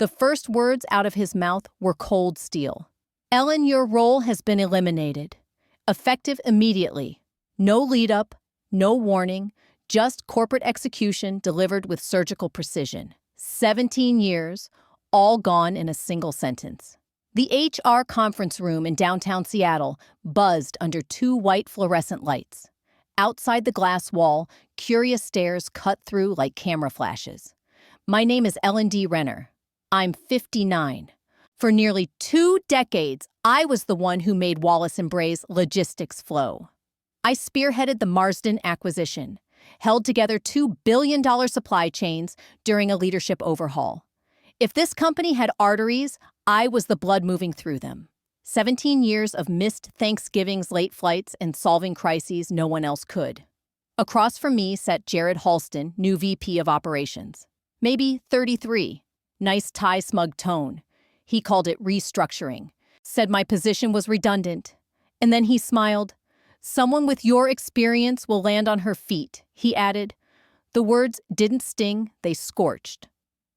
The first words out of his mouth were cold steel. "Ellen, your role has been eliminated. Effective immediately. No lead-up, no warning, just corporate execution delivered with surgical precision. 17 years, all gone in a single sentence." The HR conference room in downtown Seattle buzzed under 2 white fluorescent lights. Outside the glass wall, curious stares cut through like camera flashes. My name is Ellen D. Renner. I'm 59. For nearly 2 decades, I was the one who made Wallace Bray's logistics flow. I spearheaded the Marsden acquisition, held together $2 billion supply chains during a leadership overhaul. If this company had arteries, I was the blood moving through them. 17 years of missed Thanksgivings, late flights, and solving crises no one else could. Across from me sat Jared Halston, new VP of Operations. Maybe 33. Nice tie, smug tone. He called it restructuring. Said my position was redundant. And then he smiled. "Someone with your experience will land on her feet," he added. The words didn't sting, they scorched.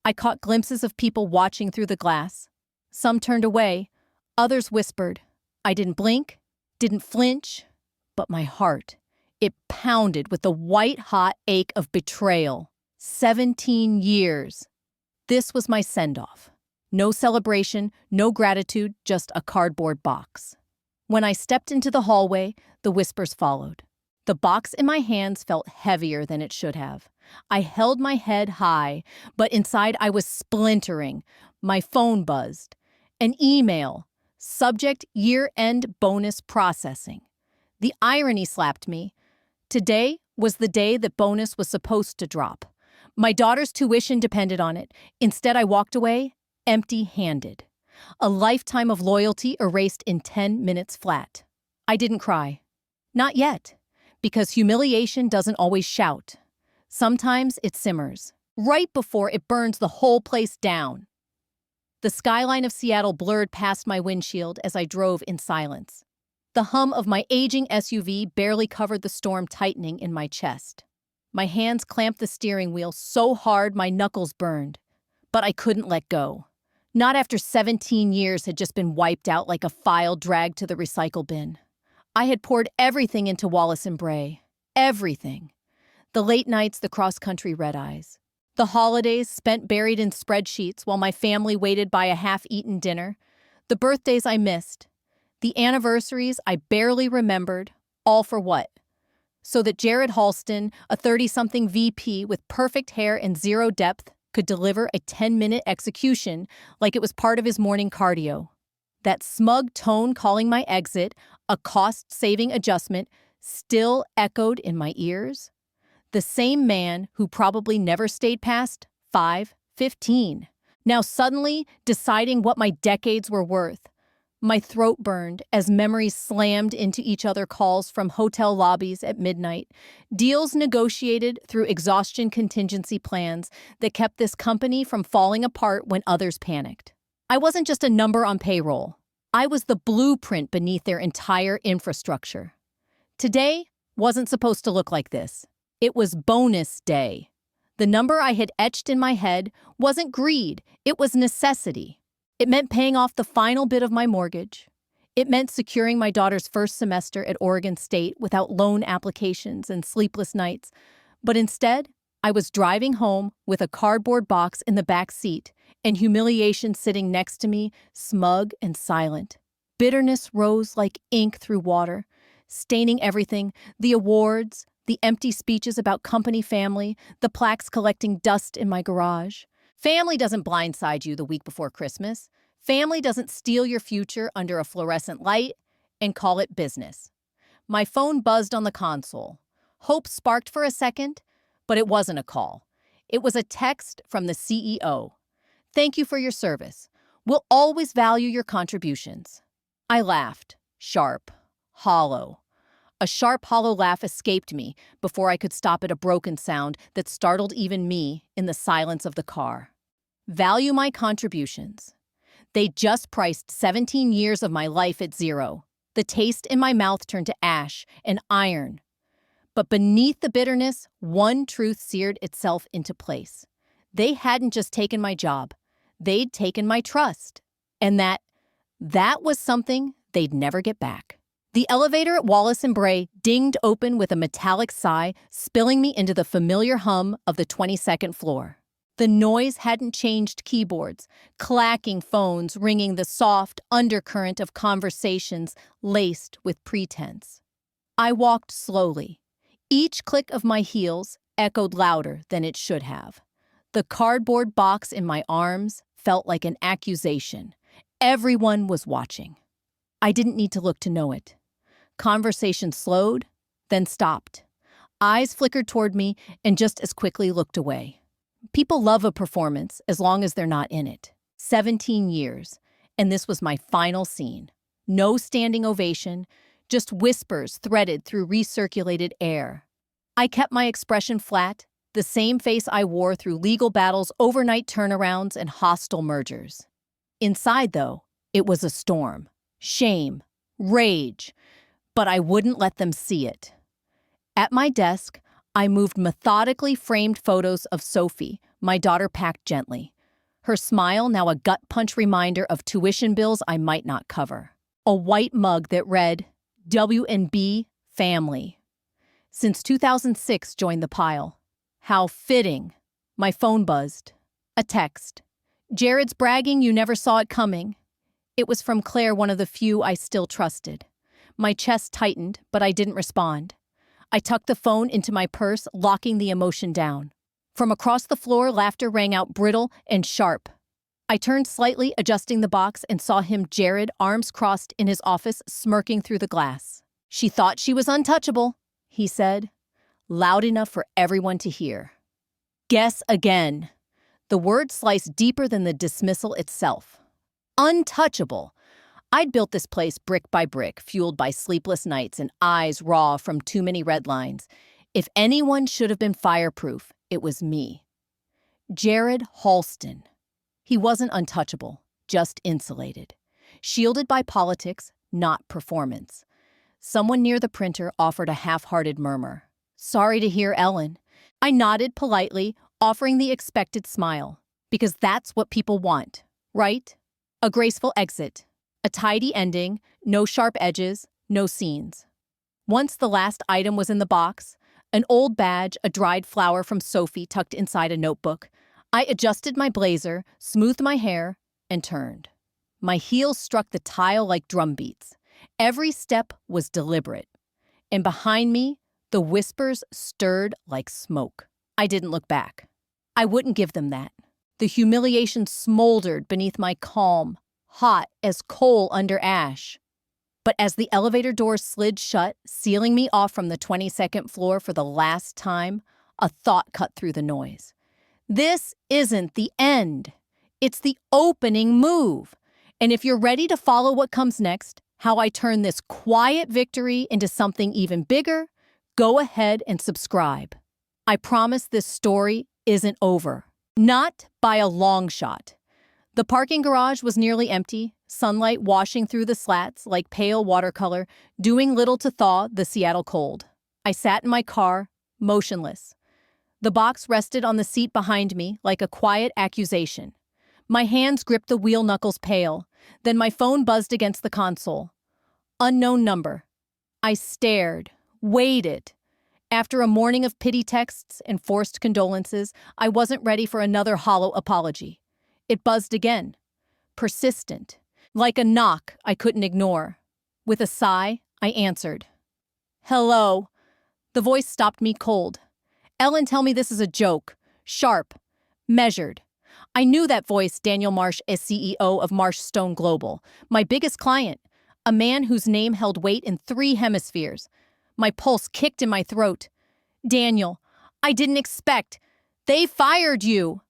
I caught glimpses of people watching through the glass. Some turned away, others whispered. I didn't blink, didn't flinch, but my heart, it pounded with the white-hot ache of betrayal. 17 years. This was my send-off. No celebration, no gratitude, just a cardboard box. When I stepped into the hallway, the whispers followed. The box in my hands felt heavier than it should have. I held my head high, but inside I was splintering. My phone buzzed. An email. Subject: year-end bonus processing. The irony slapped me. Today was the day that bonus was supposed to drop. My daughter's tuition depended on it. Instead, I walked away, empty-handed. A lifetime of loyalty erased in 10 minutes flat. I didn't cry. Not yet, because humiliation doesn't always shout. Sometimes it simmers, right before it burns the whole place down. The skyline of Seattle blurred past my windshield as I drove in silence. The hum of my aging SUV barely covered the storm tightening in my chest. My hands clamped the steering wheel so hard my knuckles burned. But I couldn't let go. Not after 17 years had just been wiped out like a file dragged to the recycle bin. I had poured everything into Wallace Bray. Everything. The late nights, the cross-country red-eyes. The holidays spent buried in spreadsheets while my family waited by a half-eaten dinner. The birthdays I missed. The anniversaries I barely remembered. All for what? So that Jared Halston, a 30-something VP with perfect hair and zero depth, could deliver a 10-minute execution like it was part of his morning cardio. That smug tone calling my exit, a cost-saving adjustment, still echoed in my ears. The same man who probably never stayed past 5:15. Now suddenly deciding what my decades were worth. My throat burned as memories slammed into each other, calls from hotel lobbies at midnight, deals negotiated through exhaustion contingency plans that kept this company from falling apart when others panicked. I wasn't just a number on payroll. I was the blueprint beneath their entire infrastructure. Today wasn't supposed to look like this. It was bonus day. The number I had etched in my head wasn't greed, it was necessity. It meant paying off the final bit of my mortgage. It meant securing my daughter's first semester at Oregon State without loan applications and sleepless nights. But instead, I was driving home with a cardboard box in the back seat and humiliation sitting next to me, smug and silent. Bitterness rose like ink through water, staining everything: the awards, the empty speeches about company family, the plaques collecting dust in my garage. Family doesn't blindside you the week before Christmas. Family doesn't steal your future under a fluorescent light and call it business. My phone buzzed on the console. Hope sparked for a second, but it wasn't a call. It was a text from the CEO. "Thank you for your service. We'll always value your contributions." I laughed, sharp, hollow. A sharp, hollow laugh escaped me before I could stop at a broken sound that startled even me in the silence of the car. Value my contributions. They just priced 17 years of my life at zero. The taste in my mouth turned to ash and iron. But beneath the bitterness, one truth seared itself into place. They hadn't just taken my job. They'd taken my trust, and that was something they'd never get back. The elevator at Wallace Bray dinged open with a metallic sigh, spilling me into the familiar hum of the 22nd floor. The noise hadn't changed keyboards, clacking phones ringing the soft undercurrent of conversations laced with pretense. I walked slowly. Each click of my heels echoed louder than it should have. The cardboard box in my arms felt like an accusation. Everyone was watching. I didn't need to look to know it. Conversation slowed, then stopped. Eyes flickered toward me and just as quickly looked away. People love a performance as long as they're not in it. 17 years, and this was my final scene. No standing ovation, just whispers threaded through recirculated air. I kept my expression flat, the same face I wore through legal battles, overnight turnarounds, and hostile mergers. Inside, though, it was a storm. Shame, rage, but I wouldn't let them see it. At my desk, I moved methodically framed photos of Sophie, my daughter packed gently. Her smile now a gut-punch reminder of tuition bills I might not cover. A white mug that read, W&B Family. Since 2006 joined the pile. How fitting. My phone buzzed. A text. Jared's bragging you never saw it coming. It was from Claire, one of the few I still trusted. My chest tightened, but I didn't respond. I tucked the phone into my purse, locking the emotion down. From across the floor, laughter rang out brittle and sharp. I turned slightly, adjusting the box, and saw him, Jared, arms crossed in his office, smirking through the glass. She thought she was untouchable, he said, loud enough for everyone to hear. Guess again. The word sliced deeper than the dismissal itself. Untouchable. I'd built this place brick by brick, fueled by sleepless nights and eyes raw from too many red lines. If anyone should have been fireproof, it was me. Jared Halston. He wasn't untouchable, just insulated. Shielded by politics, not performance. Someone near the printer offered a half-hearted murmur. Sorry to hear, Ellen. I nodded politely, offering the expected smile. Because that's what people want, right? A graceful exit. A tidy ending, no sharp edges, no scenes. Once the last item was in the box, an old badge, a dried flower from Sophie tucked inside a notebook, I adjusted my blazer, smoothed my hair, and turned. My heels struck the tile like drum beats. Every step was deliberate. And behind me, the whispers stirred like smoke. I didn't look back. I wouldn't give them that. The humiliation smoldered beneath my calm, hot as coal under ash. But as the elevator door slid shut, sealing me off from the 22nd floor for the last time, a thought cut through the noise. This isn't the end. It's the opening move. And if you're ready to follow what comes next, how I turn this quiet victory into something even bigger, go ahead and subscribe. I promise this story isn't over. Not by a long shot. The parking garage was nearly empty, sunlight washing through the slats like pale watercolor, doing little to thaw the Seattle cold. I sat in my car, motionless. The box rested on the seat behind me like a quiet accusation. My hands gripped the wheel knuckles pale, then my phone buzzed against the console. Unknown number. I stared, waited. After a morning of pity texts and forced condolences, I wasn't ready for another hollow apology. It buzzed again. Persistent. Like a knock I couldn't ignore. With a sigh, I answered. Hello. The voice stopped me cold. Ellen, tell me this is a joke. Sharp. Measured. I knew that voice, Daniel Marsh, as CEO of Marsh Stone Global. My biggest client. A man whose name held weight in 3 hemispheres. My pulse kicked in my throat. Daniel, I didn't expect. They fired you.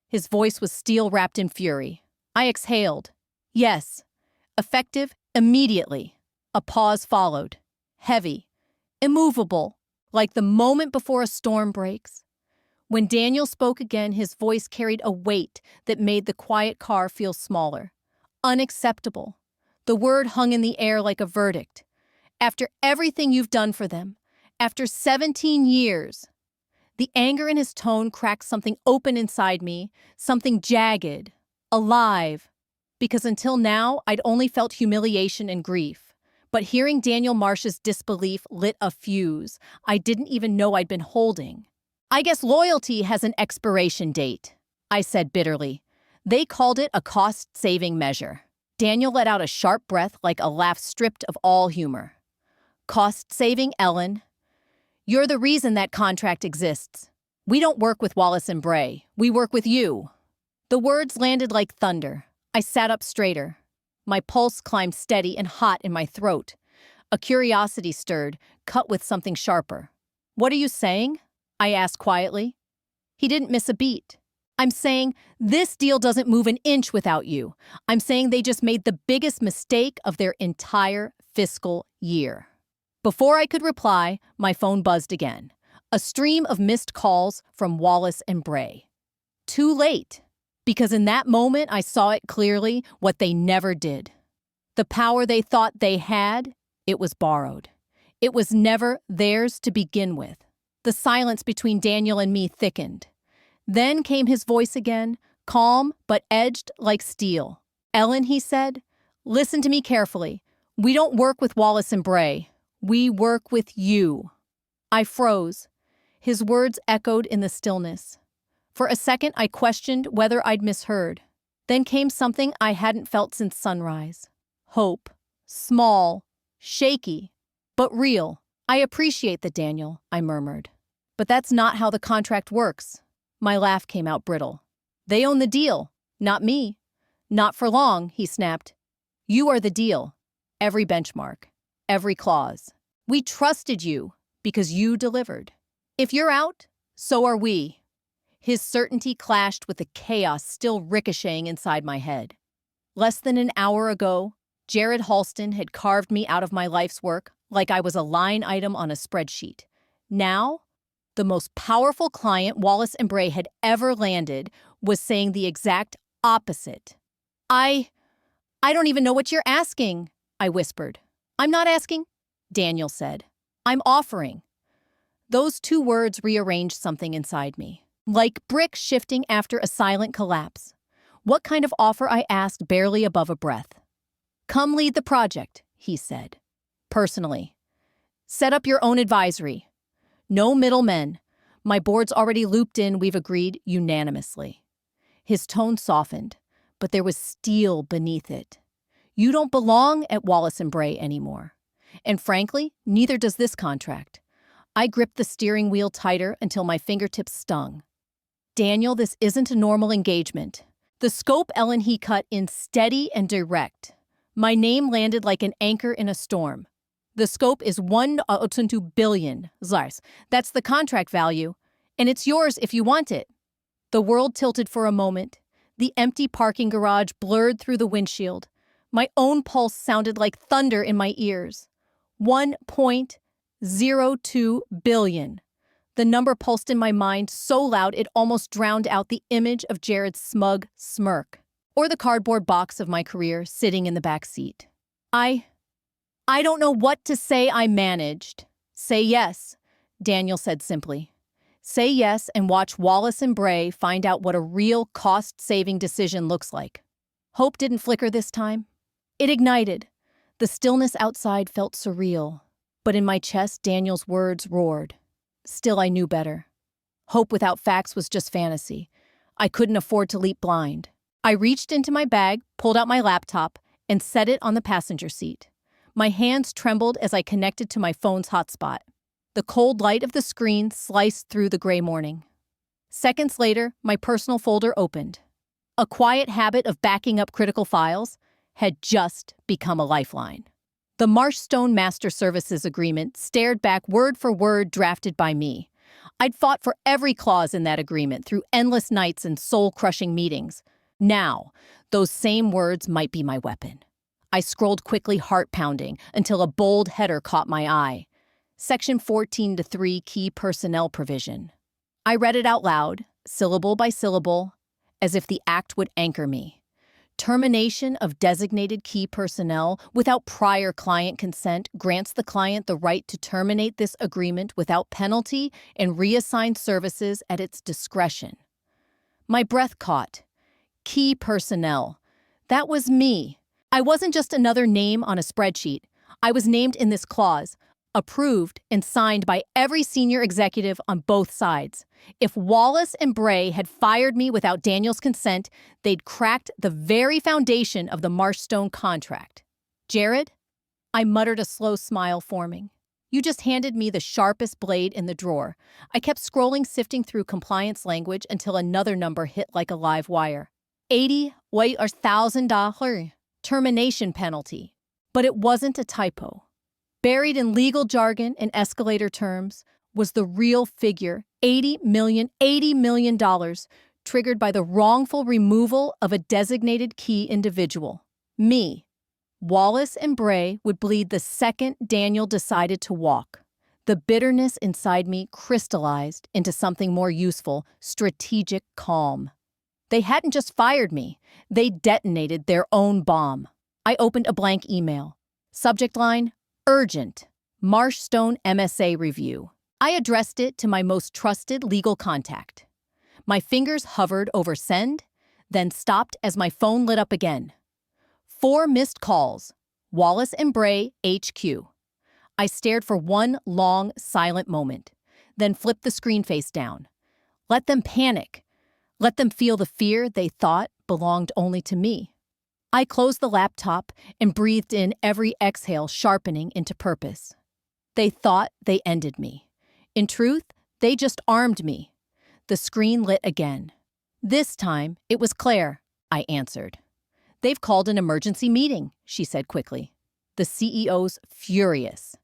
His voice was steel wrapped in fury. I exhaled. Yes. Effective immediately. A pause followed. Heavy. Immovable. Like the moment before a storm breaks. When Daniel spoke again, his voice carried a weight that made the quiet car feel smaller. Unacceptable. The word hung in the air like a verdict. After everything you've done for them, after 17 years, the anger in his tone cracked something open inside me, something jagged, Alive. Because until now, I'd only felt humiliation and grief. But hearing Daniel Marsh's disbelief lit a fuse I didn't even know I'd been holding. I guess loyalty has an expiration date, I said bitterly. They called it a cost-saving measure. Daniel let out a sharp breath like a laugh stripped of all humor. Cost-saving, Ellen? You're the reason that contract exists. We don't work with Wallace and Bray. We work with you. The words landed like thunder. I sat up straighter. My pulse climbed steady and hot in my throat. A curiosity stirred, cut with something sharper. What are you saying? I asked quietly. He didn't miss a beat. I'm saying this deal doesn't move an inch without you. I'm saying they just made the biggest mistake of their entire fiscal year. Before I could reply, my phone buzzed again. A stream of missed calls from Wallace and Bray. Too late. Because in that moment, I saw it clearly, what they never did. The power they thought they had, it was borrowed. It was never theirs to begin with. The silence between Daniel and me thickened. Then came his voice again, calm but edged like steel. Ellen, he said, listen to me carefully. We don't work with Wallace and Bray. We work with you. I froze. His words echoed in the stillness. For a second, I questioned whether I'd misheard. Then came something I hadn't felt since sunrise. Hope. Small. Shaky. But real. I appreciate that, Daniel, I murmured. But that's not how the contract works. My laugh came out brittle. They own the deal, not me. Not for long, he snapped. You are the deal. Every benchmark. Every clause. We trusted you because you delivered. If you're out, so are we. His certainty clashed with the chaos still ricocheting inside my head. Less than an hour ago, Jared Halston had carved me out of my life's work like I was a line item on a spreadsheet. Now, the most powerful client Wallace and Bray had ever landed was saying the exact opposite. I don't even know what you're asking, I whispered. I'm not asking, Daniel said. I'm offering. Those two words rearranged something inside me. Like bricks shifting after a silent collapse. What kind of offer, I asked, barely above a breath. Come lead the project, he said. Personally. Set up your own advisory. No middlemen. My board's already looped in, we've agreed unanimously. His tone softened, but there was steel beneath it. You don't belong at Wallace and Bray anymore. And frankly, neither does this contract. I gripped the steering wheel tighter until my fingertips stung. Daniel, this isn't a normal engagement. The scope, Ellen, he cut in steady and direct. My name landed like an anchor in a storm. The scope is 1.2 billion. That's the contract value, and it's yours if you want it. The world tilted for a moment. The empty parking garage blurred through the windshield. My own pulse sounded like thunder in my ears. 1.02 billion. The number pulsed in my mind so loud it almost drowned out the image of Jared's smug smirk, or the cardboard box of my career sitting in the back seat. I don't know what to say, I managed. Say yes, Daniel said simply. Say yes and watch Wallace and Bray find out what a real cost-saving decision looks like. Hope didn't flicker this time. It ignited. The stillness outside felt surreal, but in my chest, Daniel's words roared. Still, I knew better. Hope without facts was just fantasy. I couldn't afford to leap blind. I reached into my bag, pulled out my laptop, and set it on the passenger seat. My hands trembled as I connected to my phone's hotspot. The cold light of the screen sliced through the gray morning. Seconds later, my personal folder opened. A quiet habit of backing up critical files had just become a lifeline. The Marshstone Master Services Agreement stared back word for word drafted by me. I'd fought for every clause in that agreement through endless nights and soul-crushing meetings. Now, those same words might be my weapon. I scrolled quickly, heart-pounding, until a bold header caught my eye. Section 14-3 Key Personnel Provision. I read it out loud, syllable by syllable, as if the act would anchor me. Termination of designated key personnel without prior client consent grants the client the right to terminate this agreement without penalty and reassign services at its discretion. My breath caught. Key personnel. That was me. I wasn't just another name on a spreadsheet. I was named in this clause, approved and signed by every senior executive on both sides. If Wallace and Bray had fired me without Daniel's consent, they'd cracked the very foundation of the Marshstone contract. Jared? I muttered, a slow smile forming. You just handed me the sharpest blade in the drawer. I kept scrolling, sifting through compliance language until another number hit like a live wire. $80,000 termination penalty. But it wasn't a typo. Buried in legal jargon and escalator terms was the real figure, $80 million, triggered by the wrongful removal of a designated key individual. Me. Wallace and Bray would bleed the second Daniel decided to walk. The bitterness inside me crystallized into something more useful, strategic calm. They hadn't just fired me, they detonated their own bomb. I opened a blank email. Subject line, urgent, Marshstone MSA review. I addressed it to my most trusted legal contact. My fingers hovered over send, then stopped as my phone lit up again. 4 missed calls. Wallace and Bray, HQ. I stared for one long, silent moment, then flipped the screen face down. Let them panic. Let them feel the fear they thought belonged only to me. I closed the laptop and breathed in every exhale, sharpening into purpose. They thought they ended me. In truth, they just armed me. The screen lit again. This time, it was Claire, I answered. They've called an emergency meeting, she said quickly. The CEO's furious.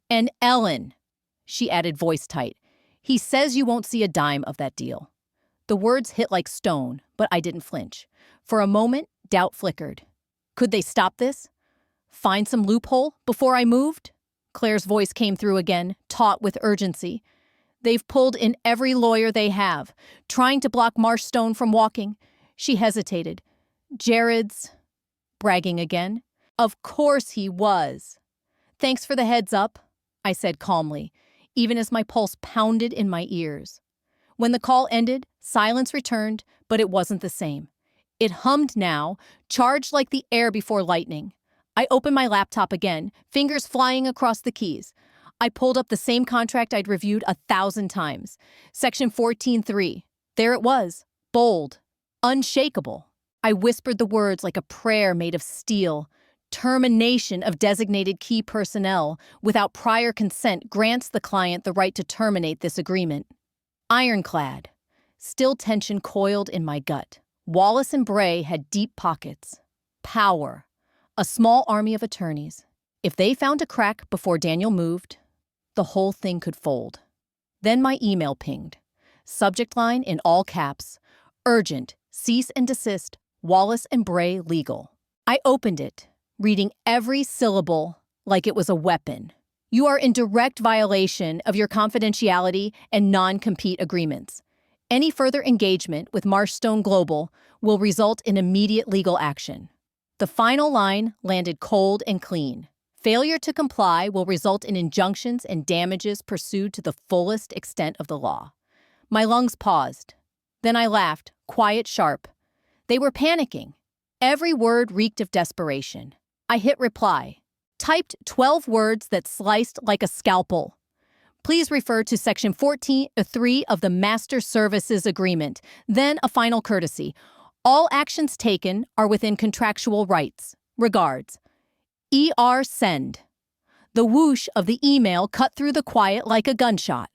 And Ellen, she added, voice tight. He says you won't see a dime of that deal. The words hit like stone, but I didn't flinch. For a moment, doubt flickered. Could they stop this? Find some loophole before I moved? Claire's voice came through again, taut with urgency. They've pulled in every lawyer they have, trying to block Marshstone from walking. She hesitated. Jared's bragging again. Of course he was. Thanks for the heads up, I said calmly, even as my pulse pounded in my ears. When the call ended, silence returned, but it wasn't the same. It hummed now, charged like the air before lightning. I opened my laptop again, fingers flying across the keys. I pulled up the same contract I'd reviewed 1,000 times. Section 14.3. There it was, bold, unshakable. I whispered the words like a prayer made of steel. Termination of designated key personnel without prior consent grants the client the right to terminate this agreement. Ironclad. Still tension coiled in my gut. Wallace and Bray had deep pockets. Power. A small army of attorneys. If they found a crack before Daniel moved, the whole thing could fold. Then my email pinged. Subject line in all caps. Urgent. Cease and desist. Wallace and Bray legal. I opened it, reading every syllable like it was a weapon. You are in direct violation of your confidentiality and non-compete agreements. Any further engagement with Marshstone Global will result in immediate legal action. The final line landed cold and clean. Failure to comply will result in injunctions and damages pursued to the fullest extent of the law. My lungs paused. Then I laughed, quiet, sharp. They were panicking. Every word reeked of desperation. I hit reply. Typed 12 words that sliced like a scalpel. Please refer to Section 14.3 of the Master Services Agreement. Then a final courtesy. All actions taken are within contractual rights. Regards. ER send. The whoosh of the email cut through the quiet like a gunshot.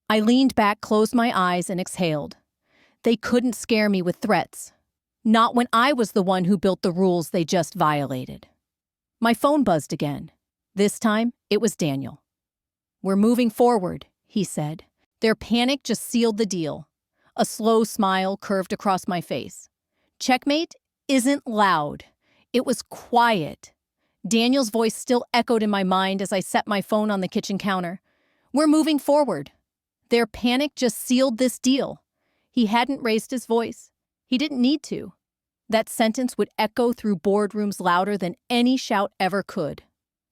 I leaned back, closed my eyes, and exhaled. They couldn't scare me with threats. Not when I was the one who built the rules they just violated. My phone buzzed again. This time, it was Daniel. We're moving forward, he said. Their panic just sealed the deal. A slow smile curved across my face. Checkmate isn't loud. It was quiet. Daniel's voice still echoed in my mind as I set my phone on the kitchen counter. We're moving forward. Their panic just sealed this deal. He hadn't raised his voice. He didn't need to. That sentence would echo through boardrooms louder than any shout ever could.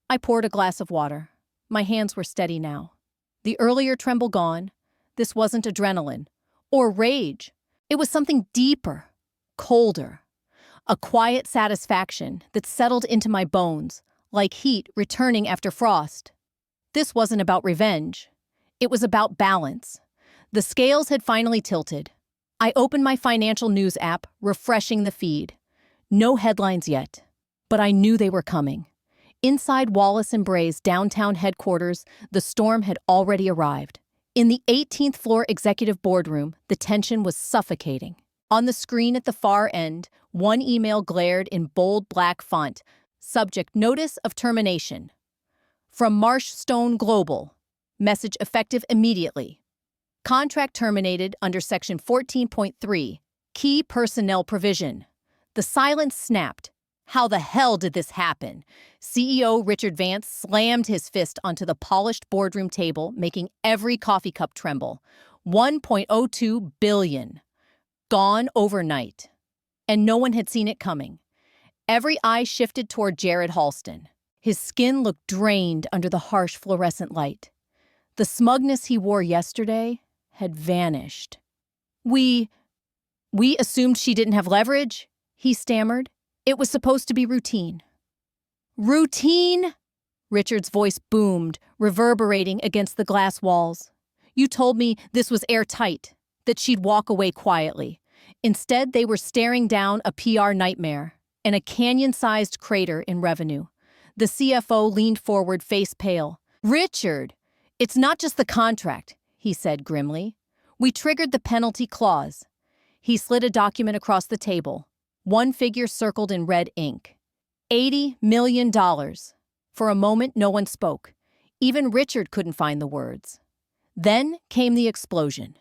I poured a glass of water. My hands were steady now. The earlier tremble gone, this wasn't adrenaline or rage. It was something deeper, colder. A quiet satisfaction that settled into my bones, like heat returning after frost. This wasn't about revenge. It was about balance. The scales had finally tilted. I opened my financial news app, refreshing the feed. No headlines yet, but I knew they were coming. Inside Wallace and Bray's downtown headquarters, the storm had already arrived. In the 18th floor executive boardroom, the tension was suffocating. On the screen at the far end, one email glared in bold black font. Subject: Notice of Termination. From Marshstone Global. Message effective immediately. Contract terminated under Section 14.3. Key personnel provision. The silence snapped. How the hell did this happen? CEO Richard Vance slammed his fist onto the polished boardroom table, making every coffee cup tremble. $1.02 billion. Gone overnight. And no one had seen it coming. Every eye shifted toward Jared Halston. His skin looked drained under the harsh fluorescent light. The smugness he wore yesterday had vanished. We assumed she didn't have leverage, he stammered. It was supposed to be routine. Routine? Richard's voice boomed, reverberating against the glass walls. You told me this was airtight, that she'd walk away quietly. Instead, they were staring down a PR nightmare and a canyon-sized crater in revenue. The CFO leaned forward, face pale. Richard, it's not just the contract, he said grimly. We triggered the penalty clause. He slid a document across the table. One figure circled in red ink. $80 million. For a moment, no one spoke. Even Richard couldn't find the words. Then came the explosion.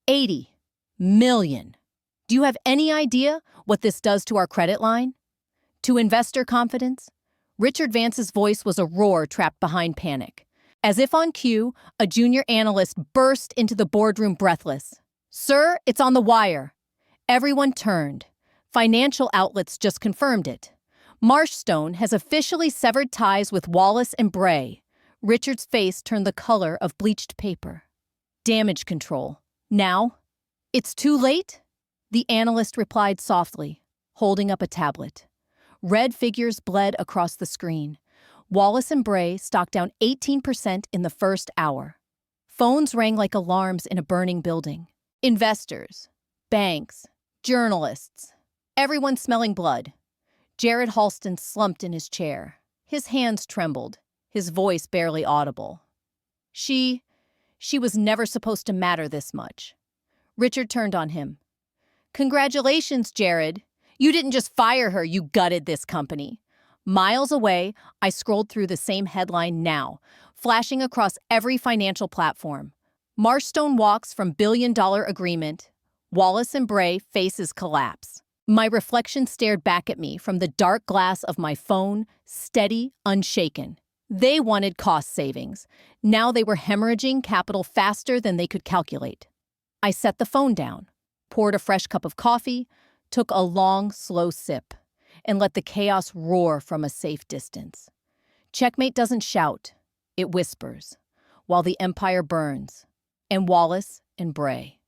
80 million. Do you have any idea what this does to our credit line? To investor confidence? Richard Vance's voice was a roar trapped behind panic. As if on cue, a junior analyst burst into the boardroom breathless. Sir, it's on the wire. Everyone turned. Financial outlets just confirmed it. Marshstone has officially severed ties with Wallace and Bray. Richard's face turned the color of bleached paper. Damage control. Now? It's too late? The analyst replied softly, holding up a tablet. Red figures bled across the screen. Wallace and Bray stock down 18% in the first hour. Phones rang like alarms in a burning building. Investors, banks, journalists, everyone smelling blood. Jared Halston slumped in his chair. His hands trembled, his voice barely audible. She was never supposed to matter this much. Richard turned on him. Congratulations, Jared. You didn't just fire her, you gutted this company. Miles away, I scrolled through the same headline now, flashing across every financial platform. Marshstone walks from billion-dollar agreement. Wallace and Bray faces collapse. My reflection stared back at me from the dark glass of my phone, steady, unshaken. They wanted cost savings. Now they were hemorrhaging capital faster than they could calculate. I set the phone down, poured a fresh cup of coffee, took a long, slow sip, and let the chaos roar from a safe distance. Checkmate doesn't shout, it whispers, while the empire burns, and Wallace and Bray.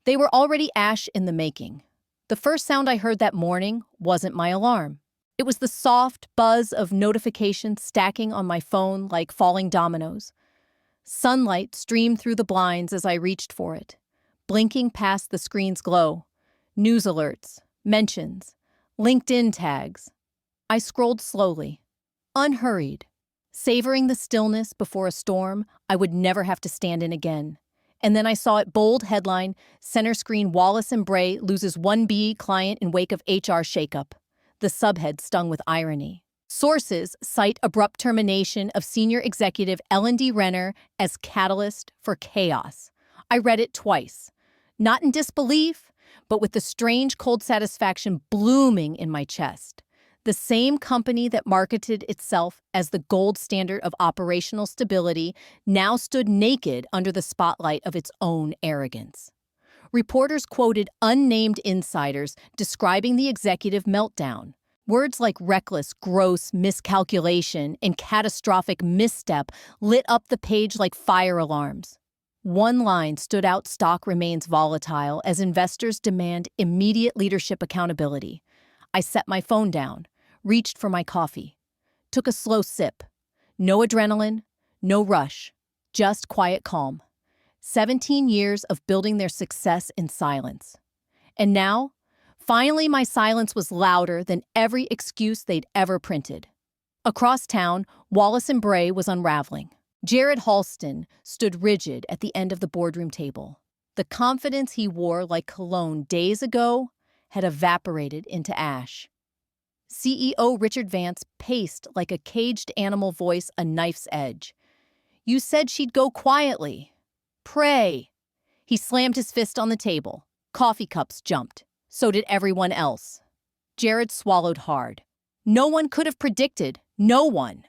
They were already ash in the making. The first sound I heard that morning wasn't my alarm. It was the soft buzz of notifications stacking on my phone like falling dominoes. Sunlight streamed through the blinds as I reached for it, blinking past the screen's glow. News alerts, mentions, LinkedIn tags. I scrolled slowly, unhurried, savoring the stillness before a storm I would never have to stand in again. And then I saw it bold headline, center screen Wallace and Bray loses 1B client in wake of HR shakeup. The subhead stung with irony. Sources cite abrupt termination of senior executive L&D Renner as catalyst for chaos. I read it twice, not in disbelief, but with the strange cold satisfaction blooming in my chest. The same company that marketed itself as the gold standard of operational stability now stood naked under the spotlight of its own arrogance. Reporters quoted unnamed insiders describing the executive meltdown. Words like reckless, gross miscalculation and catastrophic misstep lit up the page like fire alarms. One line stood out: stock remains volatile as investors demand immediate leadership accountability. I set my phone down, reached for my coffee, took a slow sip. No adrenaline, no rush, just quiet calm. 17 years of building their success in silence. And now, finally, my silence was louder than every excuse they'd ever printed. Across town, Wallace and Bray was unraveling. Jared Halston stood rigid at the end of the boardroom table. The confidence he wore like cologne days ago had evaporated into ash. CEO Richard Vance paced like a caged animal, voice a knife's edge. "You said she'd go quietly. Pray." He slammed his fist on the table. Coffee cups jumped. So did everyone else. Jared swallowed hard. No one could have predicted. No one.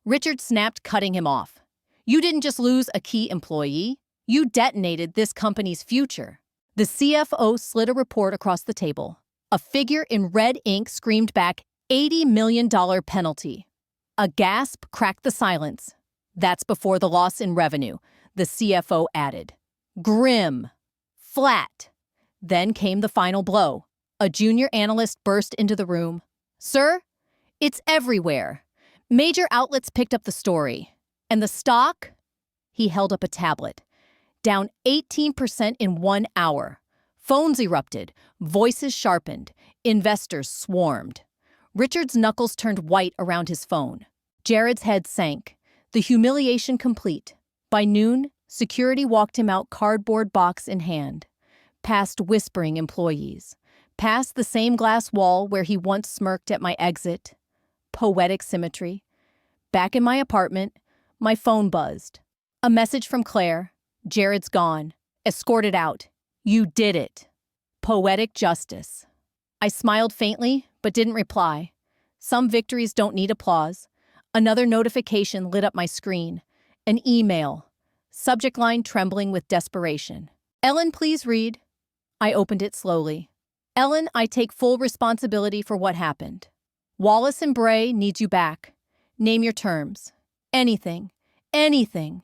Richard snapped, cutting him off. "You didn't just lose a key employee. You detonated this company's future." The CFO slid a report across the table. A figure in red ink screamed back, $80 million penalty. A gasp cracked the silence. "That's before the loss in revenue," the CFO added. Grim. Flat. Then came the final blow. A junior analyst burst into the room. "Sir, it's everywhere. Major outlets picked up the story. And the stock?" He held up a tablet. "Down 18% in 1 hour. Phones erupted. Voices sharpened. Investors swarmed." Richard's knuckles turned white around his phone. Jared's head sank. The humiliation complete. By noon, security walked him out, cardboard box in hand. Past whispering employees. Past the same glass wall where he once smirked at my exit. Poetic symmetry. Back in my apartment, my phone buzzed. A message from Claire. "Jared's gone. Escorted out. You did it." Poetic justice. I smiled faintly, but didn't reply. Some victories don't need applause. Another notification lit up my screen. An email. Subject line trembling with desperation. "Ellen, please read." I opened it slowly. "Ellen, I take full responsibility for what happened. Wallace and Bray needs you back. Name your terms. Anything. Anything."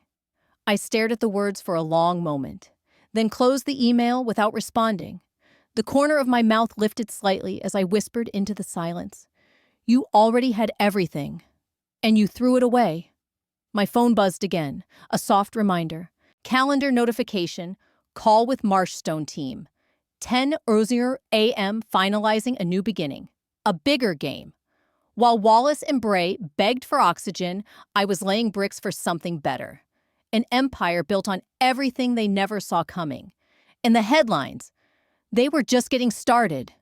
I stared at the words for a long moment, then closed the email without responding. The corner of my mouth lifted slightly as I whispered into the silence. "You already had everything, and you threw it away." My phone buzzed again, a soft reminder. Calendar notification, call with Marshstone team. 10:00 a.m. finalizing a new beginning. A bigger game. While Wallace and Bray begged for oxygen, I was laying bricks for something better. An empire built on everything they never saw coming. And the headlines, they were just getting started.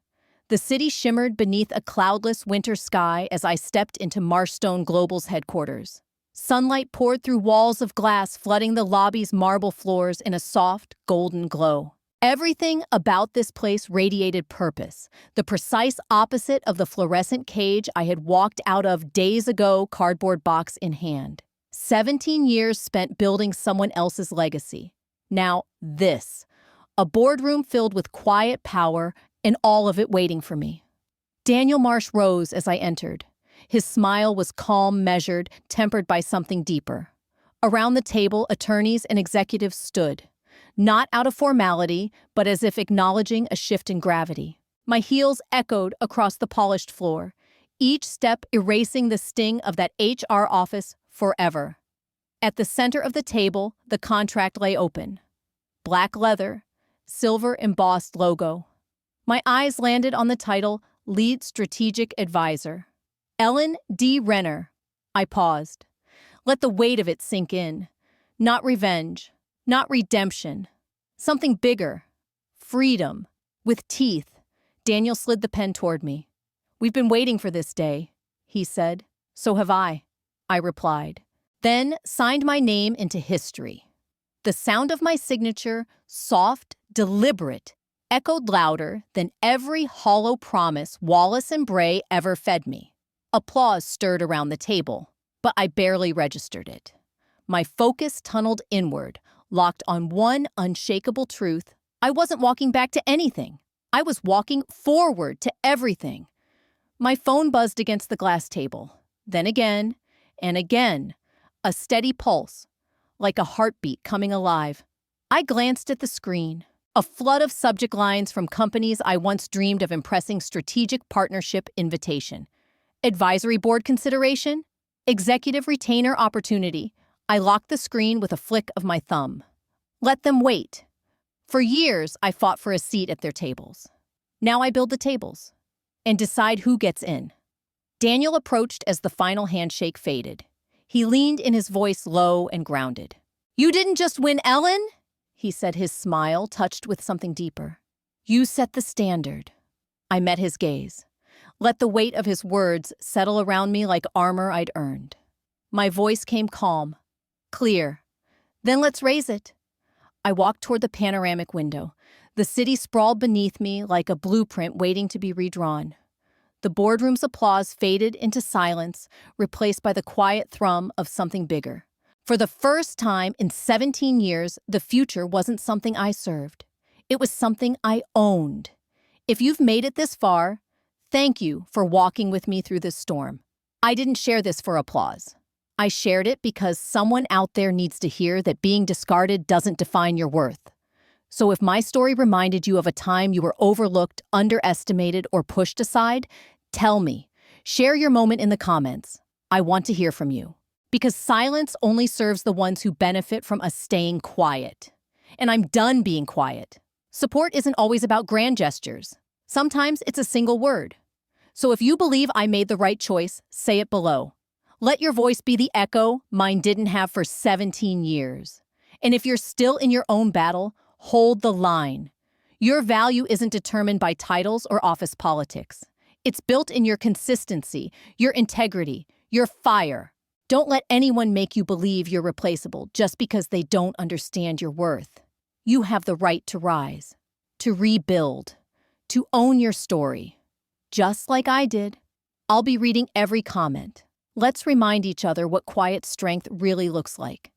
The city shimmered beneath a cloudless winter sky as I stepped into Marshstone Global's headquarters. Sunlight poured through walls of glass, flooding the lobby's marble floors in a soft, golden glow. Everything about this place radiated purpose, the precise opposite of the fluorescent cage I had walked out of days ago, cardboard box in hand. 17 years spent building someone else's legacy. Now this. A boardroom filled with quiet power, and all of it waiting for me. Daniel Marsh rose as I entered. His smile was calm, measured, tempered by something deeper. Around the table, attorneys and executives stood, not out of formality, but as if acknowledging a shift in gravity. My heels echoed across the polished floor, each step erasing the sting of that HR office forever. At the center of the table, the contract lay open. Black leather, silver embossed logo. My eyes landed on the title, Lead Strategic Advisor. Ellen D. Renner. I paused. Let the weight of it sink in. Not revenge, not redemption. Something bigger. Freedom. With teeth. Daniel slid the pen toward me. "We've been waiting for this day," he said. "So have I replied. Then signed my name into history. The sound of my signature, soft, deliberate, echoed louder than every hollow promise Wallace and Bray ever fed me. Applause stirred around the table, but I barely registered it. My focus tunneled inward, locked on one unshakable truth. I wasn't walking back to anything. I was walking forward to everything. My phone buzzed against the glass table. Then again, and again, a steady pulse, like a heartbeat coming alive. I glanced at the screen. A flood of subject lines from companies I once dreamed of impressing: strategic partnership invitation, advisory board consideration, executive retainer opportunity. I locked the screen with a flick of my thumb. Let them wait. For years, I fought for a seat at their tables. Now I build the tables and decide who gets in. Daniel approached as the final handshake faded. He leaned in, his voice low and grounded. "You didn't just win, Ellen," he said, his smile touched with something deeper. "You set the standard." I met his gaze. Let the weight of his words settle around me like armor I'd earned. My voice came calm, clear. "Then let's raise it." I walked toward the panoramic window. The city sprawled beneath me like a blueprint waiting to be redrawn. The boardroom's applause faded into silence, replaced by the quiet thrum of something bigger. For the first time in 17 years, the future wasn't something I served. It was something I owned. If you've made it this far, thank you for walking with me through this storm. I didn't share this for applause. I shared it because someone out there needs to hear that being discarded doesn't define your worth. So if my story reminded you of a time you were overlooked, underestimated, or pushed aside, tell me. Share your moment in the comments. I want to hear from you. Because silence only serves the ones who benefit from us staying quiet. And I'm done being quiet. Support isn't always about grand gestures. Sometimes it's a single word. So if you believe I made the right choice, say it below. Let your voice be the echo mine didn't have for 17 years. And if you're still in your own battle, hold the line. Your value isn't determined by titles or office politics. It's built in your consistency, your integrity, your fire. Don't let anyone make you believe you're replaceable just because they don't understand your worth. You have the right to rise, to rebuild, to own your story. Just like I did. I'll be reading every comment. Let's remind each other what quiet strength really looks like.